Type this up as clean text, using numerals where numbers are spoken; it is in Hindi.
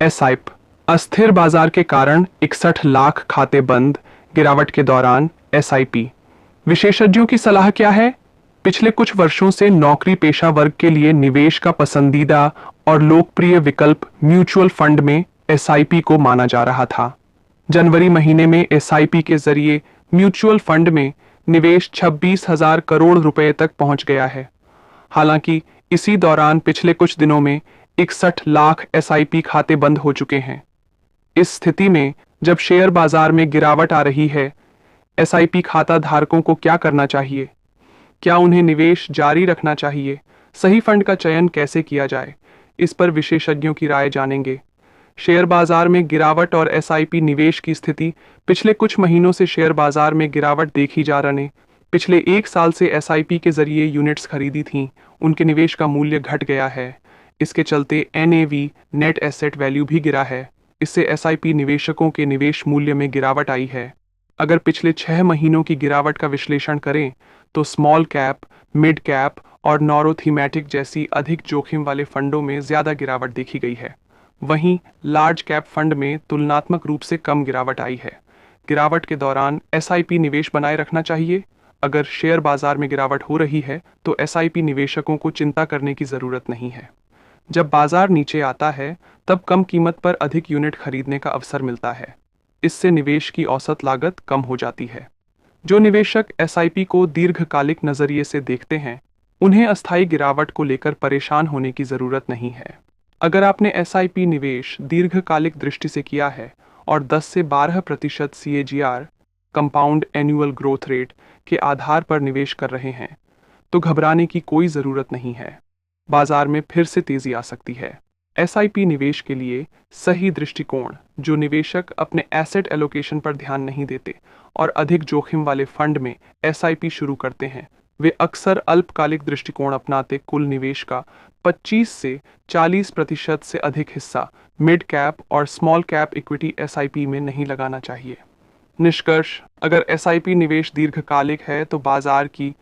एसआईप अस्थिर बाजार के कारण 61 लाख खाते बंद, गिरावट के दौरान एसआईपी। विशेषज्ञों की सलाह क्या है? पिछले कुछ वर्षों से नौकरी पेशा वर्ग के लिए निवेश का पसंदीदा और लोकप्रिय विकल्प म्यूचुअल फंड में एसआईपी को माना जा रहा था। जनवरी महीने में एसआईपी के जरिए म्यूचुअल फंड में निवेश 26,000 करोड़ रुपए तक पहुंच गया है। हालांकि इसी दौरान पिछले कुछ दिनों में 61 लाख एसआईपी खाते बंद हो चुके हैं। इस स्थिति में जब शेयर बाजार में गिरावट आ रही है, एसआईपी खाता धारकों को क्या करना चाहिए? क्या उन्हें निवेश जारी रखना चाहिए? सही फंड का चयन कैसे किया जाए, इस पर विशेषज्ञों की राय जानेंगे। शेयर बाजार में गिरावट और एसआईपी निवेश की स्थिति। पिछले कुछ महीनों से शेयर बाजार में गिरावट देखी जा रही है। पिछले 1 साल से एसआईपी के जरिए यूनिट्स खरीदी थीं, उनके निवेश का मूल्य घट गया है। इसके चलते एनएवी नेट एसेट वैल्यू भी गिरा है। इससे एसआईपी निवेशकों के निवेश मूल्य में गिरावट आई है। अगर पिछले 6 महीनों की गिरावट का विश्लेषण करें तो स्मॉल कैप, मिड कैप और नॉरो थीमेटिक जैसी अधिक जोखिम वाले फंडों में ज्यादा गिरावट देखी गई है। वहीं लार्ज कैप फंड में तुलनात्मक रूप से कम गिरावट आई है। गिरावट के दौरान एसआईपी निवेश बनाए रखना चाहिए। अगर शेयर बाजार में गिरावट हो रही है तो एसआईपी निवेशकों को चिंता करने की जरूरत नहीं है। जब बाजार नीचे आता है तब कम कीमत पर अधिक यूनिट खरीदने का अवसर मिलता है। इससे निवेश की औसत लागत कम हो जाती है। जो निवेशक एसआईपी को दीर्घकालिक नजरिए से देखते हैं, उन्हें अस्थायी गिरावट को लेकर परेशान होने की जरूरत नहीं है। अगर आपने एसआईपी निवेश दीर्घकालिक दृष्टि से किया है और 10 से 12% CAGR compound annual growth rate के आधार पर निवेश कर रहे हैं, तो घबराने की कोई जरूरत नहीं है। बाजार में फिर से तेजी आ सकती है। एसआईपी निवेश के लिए सही दृष्टिकोण। जो निवेशक अपने एसेट एलोकेशन पर ध्यान नहीं देते और अधिक जोखिम वाले फंड में एसआईपी शुरू करते हैं, वे अक्सर अल्पकालिक दृष्टिकोण अपनाते कुल निवेश का 25 से 40% से अधिक हिस्सा मिड कैप और स्मॉल कैप इक्विटी एसआईपी में नहीं लगाना चाहिए। निष्कर्ष: अगर एसआईपी निवेश दीर्घकालिक है तो बाजार की